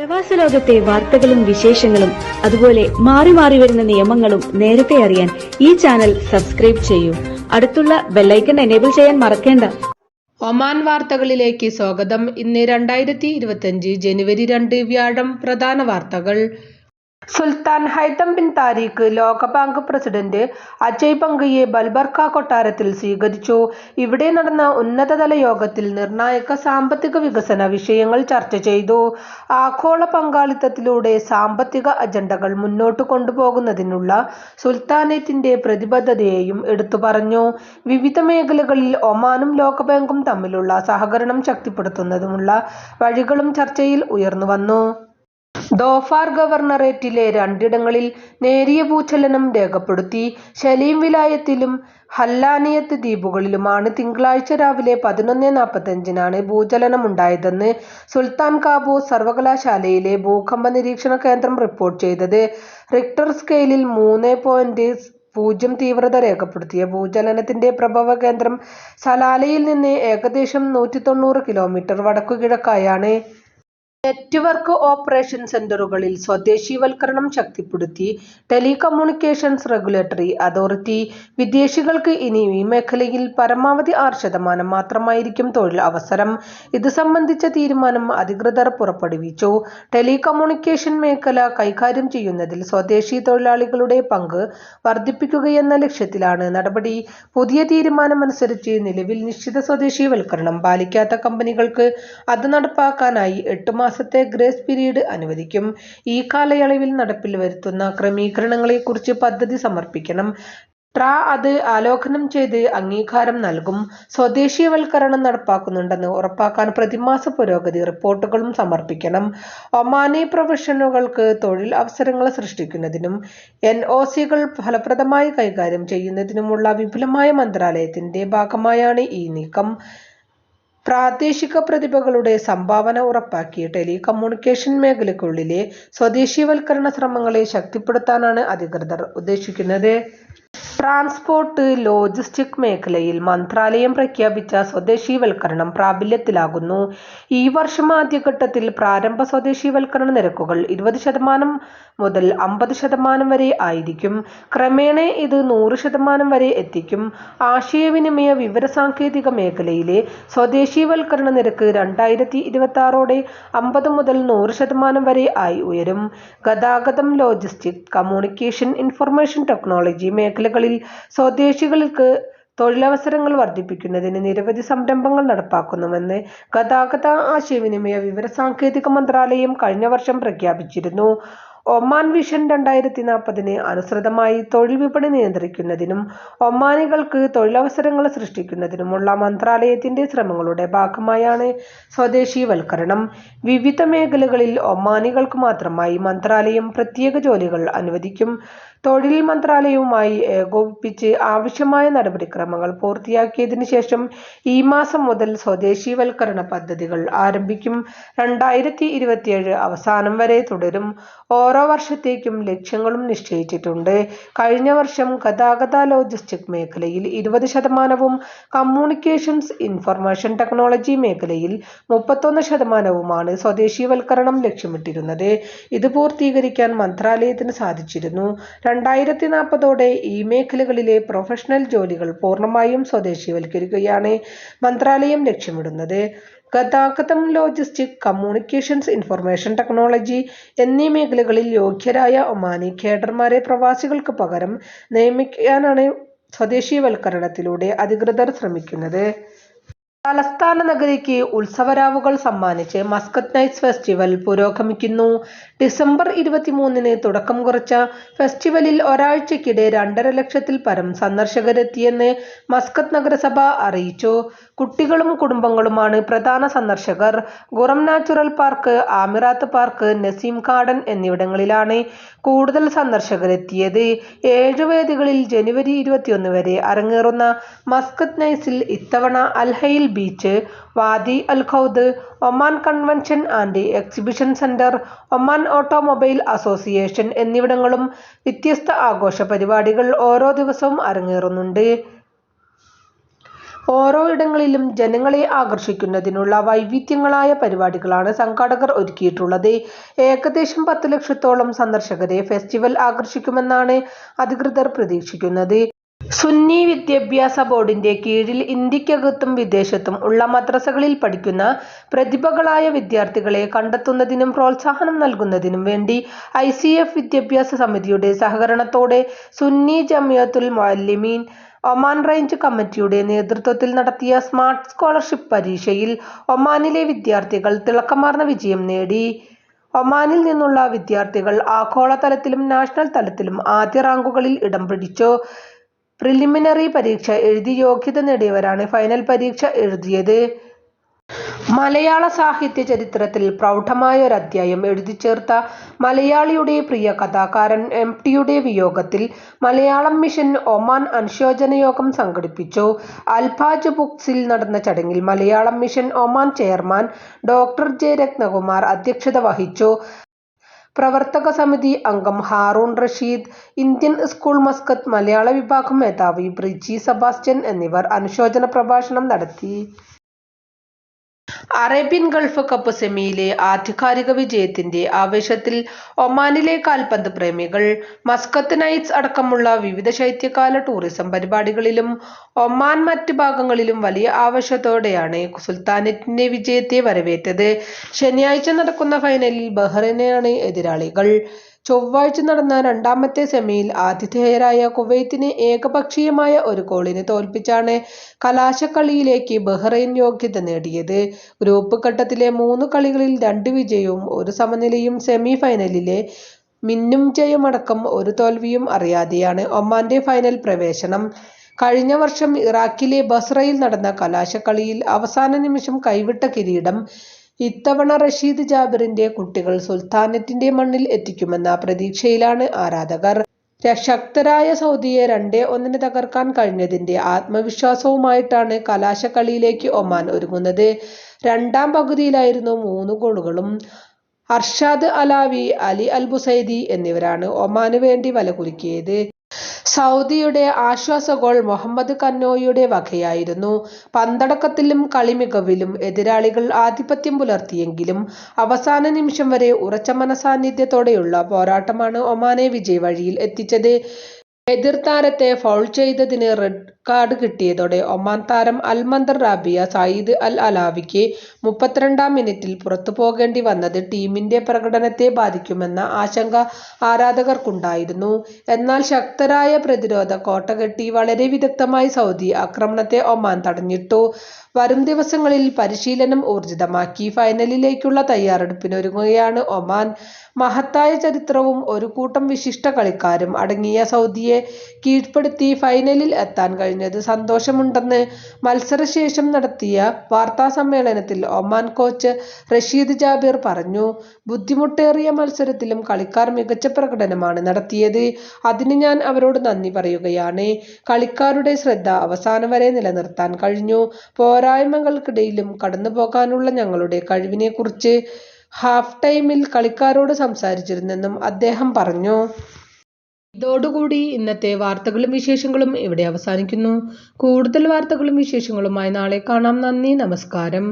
പ്രവാസ ലോകത്തെ വാർത്തകളും വിശേഷങ്ങളും അതുപോലെ മാറി മാറി വരുന്ന നിയമങ്ങളും നേരത്തെ അറിയാൻ ഈ ചാനൽ സബ്സ്ക്രൈബ് ചെയ്യൂ. അടുത്തുള്ള ബെല്ലൈക്കൺ എനേബിൾ ചെയ്യാൻ മറക്കേണ്ട. ഒമാൻ വാർത്തകളിലേക്ക് സ്വാഗതം. ഇന്ന് 2025 ജനുവരി 2 വ്യാഴം. പ്രധാന വാർത്തകൾ. സുൽത്താൻ ഹൈതം ബിൻ താരിഖ് ലോകബാങ്ക് പ്രസിഡന്റ് അജയ് ബംഗയെ ബൽബർക്ക കൊട്ടാരത്തിൽ സ്വീകരിച്ചു. ഇവിടെ നടന്ന ഉന്നതതല യോഗത്തിൽ നിർണായക സാമ്പത്തിക വികസന വിഷയങ്ങൾ ചർച്ച ചെയ്തു. ആഗോള പങ്കാളിത്തത്തിലൂടെ സാമ്പത്തിക അജണ്ടകൾ മുന്നോട്ട് കൊണ്ടുപോകുന്നതിനുള്ള സുൽത്താനേറ്റിന്റെ പ്രതിബദ്ധതയെയും എടുത്തു പറഞ്ഞു. വിവിധ മേഖലകളിൽ ഒമാനും ലോകബാങ്കും തമ്മിലുള്ള സഹകരണം ശക്തിപ്പെടുത്തുന്നതിനുള്ള വഴികളും ചർച്ചയിൽ ഉയർന്നുവന്നു. ധോഫാർ ഗവർണറേറ്റിലെ രണ്ടിടങ്ങളിൽ നേരിയ ഭൂചലനം രേഖപ്പെടുത്തി. സലീം വിലായത്തിലും ഹല്ലാനിയത്ത് ദ്വീപുകളിലുമാണ് തിങ്കളാഴ്ച രാവിലെ 11:45-നാണ് ഭൂചലനമുണ്ടായതെന്ന് സുൽത്താൻ കാബൂസ് സർവകലാശാലയിലെ ഭൂകമ്പ നിരീക്ഷണ കേന്ദ്രം റിപ്പോർട്ട് ചെയ്തത്. റിക്ടർ സ്കെയിലിൽ 3.0 തീവ്രത രേഖപ്പെടുത്തിയ ഭൂചലനത്തിന്റെ പ്രഭവ കേന്ദ്രം സലാലയിൽ നിന്ന് ഏകദേശം 190 കിലോമീറ്റർ വടക്കുകിഴക്കായാണ്. നെറ്റ്വർക്ക് ഓപ്പറേഷൻ സെന്ററുകളിൽ സ്വദേശിവൽക്കരണം ശക്തിപ്പെടുത്തി ടെലികമ്മ്യൂണിക്കേഷൻസ് റെഗുലേറ്ററി അതോറിറ്റി. വിദേശികൾക്ക് ഇനി ഈ മേഖലയിൽ പരമാവധി 6% മാത്രമായിരിക്കും തൊഴിൽ അവസരം. ഇത് സംബന്ധിച്ച തീരുമാനം അധികൃതർ പുറപ്പെടുവിച്ചു. ടെലികമ്മ്യൂണിക്കേഷൻ മേഖല കൈകാര്യം ചെയ്യുന്നതിൽ സ്വദേശി തൊഴിലാളികളുടെ പങ്ക് വർദ്ധിപ്പിക്കുകയെന്ന ലക്ഷ്യത്തിലാണ് നടപടി. പുതിയ തീരുമാനമനുസരിച്ച് നിലവിൽ നിശ്ചിത സ്വദേശിവൽക്കരണം പാലിക്കാത്ത കമ്പനികൾക്ക് അത് നടപ്പാക്കാനായി 8 മാസത്തെ ഗ്രേസ് പീരീഡ് അനുവദിക്കും. ഈ കാലയളവിൽ നടപ്പിൽ വരുത്തുന്ന ക്രമീകരണങ്ങളെക്കുറിച്ച് പദ്ധതി സമർപ്പിക്കണം. അത് അവലോകനം ചെയ്ത് അംഗീകാരം നൽകും. സ്വദേശിവൽക്കരണം നടപ്പാക്കുന്നുണ്ടെന്ന് ഉറപ്പാക്കാൻ പ്രതിമാസ പുരോഗതി റിപ്പോർട്ടുകളും സമർപ്പിക്കണം. ഒമാനി പ്രൊഫഷണലുകൾക്ക് തൊഴിൽ അവസരങ്ങൾ സൃഷ്ടിക്കുന്നതിനും NOCകൾ ഫലപ്രദമായി കൈകാര്യം ചെയ്യുന്നതിനുമുള്ള വിപുലമായ മന്ത്രാലയത്തിന്റെ ഭാഗമായാണ് ഈ നീക്കം. പ്രാദേശിക പ്രതിഭകളുടെ സംഭാവന ഉറപ്പാക്കി ടെലികമ്മ്യൂണിക്കേഷൻ മേഖലയ്ക്കുള്ളിലെ സ്വദേശിവൽക്കരണ ശ്രമങ്ങളെ ശക്തിപ്പെടുത്താനാണ് അധികൃതർ ഉദ്ദേശിക്കുന്നത്. ട്രാൻസ്പോർട്ട് ലോജിസ്റ്റിക് മേഖലയിൽ മന്ത്രാലയം പ്രഖ്യാപിച്ച സ്വദേശിവൽക്കരണം പ്രാബല്യത്തിലാകുന്നു. ഈ വർഷം ആദ്യഘട്ടത്തിൽ പ്രാരംഭ സ്വദേശിവൽക്കരണ നിരക്കുകൾ 20% മുതൽ 50% വരെ ആയിരിക്കും. ക്രമേണ ഇത് 100% വരെ എത്തിക്കും. ആശയവിനിമയ വിവരസാങ്കേതിക മേഖലയിലെ സ്വദേശിവൽക്കരണ നിരക്ക് 2026ഓടെ 50 മുതൽ 100% വരെ ആയി ഉയരും. ഗതാഗതം, ലോജിസ്റ്റിക്സ്, കമ്മ്യൂണിക്കേഷൻ, ഇൻഫർമേഷൻ ടെക്നോളജി മേഖലകളിൽ സ്വദേശികൾക്ക് തൊഴിലവസരങ്ങൾ വർദ്ധിപ്പിക്കുന്നതിന് നിരവധി സംരംഭങ്ങൾ നടപ്പാക്കുന്നുവെന്ന് ഗതാഗത, ആശയവിനിമയ, വിവരസാങ്കേതിക മന്ത്രാലയം കഴിഞ്ഞ വർഷം പ്രഖ്യാപിച്ചിരുന്നു. ഒമാൻ വിഷൻ 2040-ന് അനുസൃതമായി തൊഴിൽ വിപണി നിയന്ത്രിക്കുന്നതിനും ഒമാനികൾക്ക് തൊഴിലവസരങ്ങൾ സൃഷ്ടിക്കുന്നതിനുമുള്ള മന്ത്രാലയത്തിന്റെ ശ്രമങ്ങളുടെ ഭാഗമായാണ് സ്വദേശിവൽക്കരണം. വിവിധ മേഖലകളിൽ ഒമാനികൾക്ക് മാത്രമായി മന്ത്രാലയം പ്രത്യേക ജോലികൾ അനുവദിക്കും. തൊഴിൽ മന്ത്രാലയവുമായി ഏകോപിപ്പിച്ച് ആവശ്യമായ നടപടിക്രമങ്ങൾ പൂർത്തിയാക്കിയതിനു ശേഷം ഈ മാസം മുതൽ സ്വദേശിവൽക്കരണ പദ്ധതികൾ ആരംഭിക്കും. 2027 അവസാനം വരെ തുടരും. ഓരോ വർഷത്തേക്കും ലക്ഷ്യങ്ങളും നിശ്ചയിച്ചിട്ടുണ്ട്. കഴിഞ്ഞ വർഷം ഗതാഗത ലോജിസ്റ്റിക് മേഖലയിൽ 20%, കമ്മ്യൂണിക്കേഷൻസ് ഇൻഫർമേഷൻ ടെക്നോളജി മേഖലയിൽ 31%മാണ് സ്വദേശിവൽക്കരണം ലക്ഷ്യമിട്ടിരുന്നത്. ഇത് പൂർത്തീകരിക്കാൻ മന്ത്രാലയത്തിന് സാധിച്ചിരുന്നു. 2040ഓടെ ഈ മേഖലകളിലെ പ്രൊഫഷണൽ ജോലികൾ പൂർണ്ണമായും സ്വദേശിവൽക്കരിക്കുകയാണ് മന്ത്രാലയം ലക്ഷ്യമിടുന്നത്. ഗതാഗതം, ലോജിസ്റ്റിക്സ്, കമ്മ്യൂണിക്കേഷൻസ്, ഇൻഫർമേഷൻ ടെക്നോളജി എന്നീ മേഖലകളിൽ യോഗ്യരായ ഒമാനി കേഡർമാരെ പ്രവാസികൾക്ക് പകരം നിയമിക്കാനാണ് സ്വദേശിവൽക്കരണത്തിലൂടെ അധികൃതർ ശ്രമിക്കുന്നത്. തലസ്ഥാന നഗരിക്ക് ഉത്സവരാവുകൾ സമ്മാനിച്ച് മസ്കത്ത് നൈറ്റ്സ് ഫെസ്റ്റിവൽ പുരോഗമിക്കുന്നു. ഡിസംബർ 23-ന് തുടക്കം കുറിച്ച ഫെസ്റ്റിവലിൽ ഒരാഴ്ചയ്ക്കിടെ 2.5 ലക്ഷത്തിൽ പരം സന്ദർശകരെത്തിയെന്ന് മസ്കത്ത് നഗരസഭ അറിയിച്ചു. കുട്ടികളും കുടുംബങ്ങളുമാണ് പ്രധാന സന്ദർശകർ. Qurum natural park, Amerat park, Naseem garden എന്നിവിടങ്ങളിലാണ് കൂടുതൽ സന്ദർശകരെത്തിയത്. 7 വേദികളിൽ ജനുവരി 21 വരെ അരങ്ങേറുന്ന മസ്കത്ത് നൈറ്റ്സിൽ ഇത്തവണ Al Hail beach, Wadi Al Khoudh, Oman convention and exhibition centre, Oman automobile association എന്നിവിടങ്ങളും വ്യത്യസ്ത ആഘോഷ പരിപാടികൾ ഓരോ ദിവസവും അരങ്ങേറുന്നുണ്ട്. ഓരോ ഇടങ്ങളിലും ജനങ്ങളെ ആകർഷിക്കുന്നതിനുള്ള വൈവിധ്യങ്ങളായ പരിപാടികളാണ് സംഘാടകർ ഒരുക്കിയിട്ടുള്ളത്. ഏകദേശം 10 ലക്ഷത്തോളം സന്ദർശകരെ ഫെസ്റ്റിവൽ ആകർഷിക്കുമെന്നാണ് അധികൃതർ പ്രതീക്ഷിക്കുന്നത്. സുന്നി വിദ്യാഭ്യാസ ബോർഡിന്റെ കീഴിൽ ഇന്ത്യക്കകത്തും വിദേശത്തും ഉള്ള മദ്രസകളിൽ പഠിക്കുന്ന പ്രതിഭകളായ വിദ്യാർത്ഥികളെ കണ്ടെത്തുന്നതിനും പ്രോത്സാഹനം നൽകുന്നതിനും വേണ്ടി ICF വിദ്യാഭ്യാസ സമിതിയുടെ സഹകരണത്തോടെ സുന്നി ജമിയത്തുൽ മുഅല്ലിമീൻ ഒമാൻ റേഞ്ച് കമ്മിറ്റിയുടെ നേതൃത്വത്തിൽ നടത്തിയ സ്മാർട്ട് സ്കോളർഷിപ്പ് പരീക്ഷയിൽ ഒമാനിലെ വിദ്യാർത്ഥികൾ തിളക്കമാർന്ന വിജയം നേടി. ഒമാനിൽ നിന്നുള്ള വിദ്യാർത്ഥികൾ ആഗോളതലത്തിലും നാഷണൽ തലത്തിലും ആദ്യ റാങ്കുകളിൽ ഇടം പിടിച്ചു. പ്രിലിമിനറി പരീക്ഷ എഴുതി യോഗ്യത നേടിയവരാണ് ഫൈനൽ പരീക്ഷ എഴുതിയത്. മലയാള സാഹിത്യ ചരിത്രത്തിൽ പ്രൗഢമായൊരധ്യായം എഴുതിച്ചേർത്ത മലയാളിയുടെ പ്രിയ കഥാകാരൻ MTയുടെ വിയോഗത്തിൽ മലയാളം മിഷൻ ഒമാൻ അനുശോചന യോഗം സംഘടിപ്പിച്ചു. അൽബാജ് ബുക്സിൽ നടന്ന ചടങ്ങിൽ Malayalam mission Oman chairman doctor J. Ratnakumar അധ്യക്ഷത വഹിച്ചു. പ്രവർത്തക സമിതി അംഗം Haroon Rasheed, Indian school Muscat Malayala വിഭാഗം മേധാവി ബ്രിജി സെബാസ്റ്റ്യൻ എന്നിവർ അനുശോചന പ്രഭാഷണം നടത്തി. അറേബ്യൻ ഗൾഫ് കപ്പ് സെമിയിലെ ആധികാരിക വിജയത്തിന്റെ ആവേശത്തിൽ ഒമാനിലെ കാൽപന്ത് പ്രേമികൾ. മസ്കത്ത് നൈറ്റ്സ് അടക്കമുള്ള വിവിധ ശൈത്യകാല ടൂറിസം പരിപാടികളിലും ഒമാൻ മറ്റ് ഭാഗങ്ങളിലും വലിയ ആവേശത്തോടെയാണ് സുൽത്താനറ്റിന്റെ വിജയത്തെ വരവേറ്റത്. ശനിയാഴ്ച നടക്കുന്ന ഫൈനലിൽ ബഹ്റൈനാണ് എതിരാളികൾ. ചൊവ്വാഴ്ച നടന്ന രണ്ടാമത്തെ സെമിയിൽ ആതിഥേയരായ കുവൈത്തിനെ ഏകപക്ഷീയമായ 1 ഗോളിന് തോൽപ്പിച്ചാണ് കലാശക്കളിയിലേക്ക് ബഹ്റൈൻ യോഗ്യത നേടിയത്. ഗ്രൂപ്പ് ഘട്ടത്തിലെ 3 കളികളിൽ 2 വിജയവും 1 സമനിലയും സെമി ഫൈനലിലെ മിന്നും ജയമടക്കം 1 തോൽവിയും അറിയാതെയാണ് ഒമാന്റെ ഫൈനൽ പ്രവേശനം. കഴിഞ്ഞ വർഷം ഇറാഖിലെ ബസ്രയിൽ നടന്ന കലാശക്കളിയിൽ അവസാന നിമിഷം കൈവിട്ട കിരീടം ഇത്തവണ റഷീദ് ജാബിറിന്റെ കുട്ടികൾ സുൽത്താനറ്റിന്റെ മണ്ണിൽ എത്തിക്കുമെന്ന പ്രതീക്ഷയിലാണ് ആരാധകർ. ശക്തരായ സൗദിയെ 2-1 തകർക്കാൻ കഴിഞ്ഞതിന്റെ ആത്മവിശ്വാസവുമായിട്ടാണ് കലാശക്കളിയിലേക്ക് ഒമാൻ ഒരുങ്ങുന്നത്. രണ്ടാം പകുതിയിലായിരുന്നു 3 ഗോളുകളും. അർഷാദ് അലാവി, അലി അൽ ബുസൈദി എന്നിവരാണ് ഒമാനു വേണ്ടി വലകുലുക്കിയത്. സൗദിയുടെ ആശ്വാസ ഗോൾ മുഹമ്മദ് കന്നോയുടെ വകയായിരുന്നു. പന്തടക്കത്തിലും കളിമികവിലും എതിരാളികൾ ആധിപത്യം പുലർത്തിയെങ്കിലും അവസാന നിമിഷം വരെ ഉറച്ച മനസാന്നിധ്യത്തോടെയുള്ള പോരാട്ടമാണ് ഒമാനെ വിജയവഴിയിൽ എത്തിച്ചത്. എതിർ താരത്തെ ഫൗൾ ചെയ്തതിന് റെഡ് കാർഡ് കിട്ടിയതോടെ ഒമാൻ താരം അൽമന്ദർ റാബിയ സയ്യിദ് അൽ അലാവിക്ക് 32-ാം മിനിറ്റിൽ പുറത്തു പോകേണ്ടി വന്നത് ടീമിന്റെ പ്രകടനത്തെ ബാധിക്കുമെന്ന ആശങ്ക ആരാധകർക്കുണ്ടായിരുന്നു. എന്നാൽ ശക്തരായ പ്രതിരോധ കോട്ടകെട്ടി വളരെ വിദഗ്ധമായി സൗദി ആക്രമണത്തെ ഒമാൻ തടഞ്ഞിട്ടു. വരും ദിവസങ്ങളിൽ പരിശീലനം ഊർജിതമാക്കി ഫൈനലിലേക്കുള്ള തയ്യാറെടുപ്പിനൊരുങ്ങുകയാണ് ഒമാൻ. മഹത്തായ ചരിത്രവും 1 കൂട്ടം വിശിഷ്ട കളിക്കാരും അടങ്ങിയ സൗദിയെ കീഴ്പ്പെടുത്തി ഫൈനലിൽ എത്താൻ കഴിഞ്ഞത് സന്തോഷമുണ്ടെന്ന് മത്സരശേഷം നടത്തിയ വാർത്താസമ്മേളനത്തിൽ ഒമാൻ കോച്ച് റഷീദ് ജാബിർ പറഞ്ഞു. ബുദ്ധിമുട്ടേറിയ മത്സരത്തിലും കളിക്കാർ മികച്ച പ്രകടനമാണ് നടത്തിയത്. അതിന് ഞാൻ അവരോട് നന്ദി പറയുകയാണ്. കളിക്കാരുടെ ശ്രദ്ധ അവസാനം വരെ നിലനിർത്താൻ കഴിഞ്ഞു. പോരായ്മകൾക്കിടയിലും കടന്നുപോകാനുള്ള ഞങ്ങളുടെ കഴിവിനെക്കുറിച്ച് ഹാഫ് ടൈമിൽ കളിക്കാരോട് സംസാരിച്ചിരുന്നെന്നും അദ്ദേഹം പറഞ്ഞു. ഇതോടുകൂടി ഇന്നത്തെ വാർത്തകളും വിശേഷങ്ങളും ഇവിടെ അവസാനിക്കുന്നു. കൂടുതൽ വാർത്തകളും വിശേഷങ്ങളുമായി നാളെ കാണാം. നന്ദി, നമസ്കാരം.